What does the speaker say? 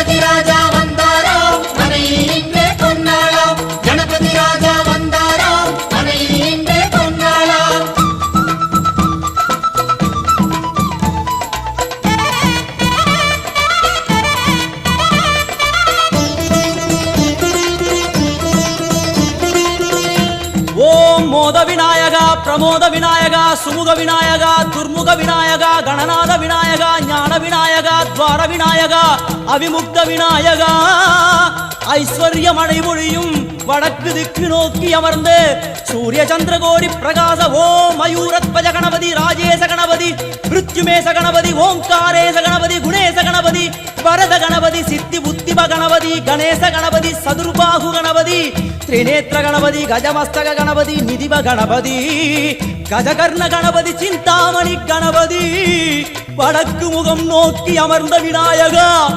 கணபதி ராஜா வந்தாராம் மனையில் இன்றே பொன்னாளாம். கணபதி ராஜா வந்தாராம் மனையில் இன்றே பொன்னாளாம். ஓம் மோத விநாயகா, பிரமோத விநாயகா, சுமுக விநாயகா, துர்முக விநாயகா, கணநாத விநாயகா, ஞான விநாயகா, துவார விநாயகா, அவிமுக்த விநாயகா, ஐஸ்வர்ய மழை பொழியும் வடக்கு திக்கு நோக்கி அமர்ந்து சூரிய சந்திரகோடி பிரகாச ஓம் மயூரத்வஜ கணபதி, ராஜேச கணபதி, மிருத்யுமேச கணபதி, ஓங்காரேச கணபதி, குணேச கணபதி, வரத கணபதி, சித்தி புத்திப கணபதி, கணேச கணபதி, சதுர்பாகு கணபதி, திரிநேத்திர கணபதி, கஜமஸ்தக கணபதி, நிதிவ கணபதி, கஜகர்ண கணபதி, சிந்தாமணி கணபதி, வடக்கு முகம் நோக்கி அமர்ந்த விநாயகா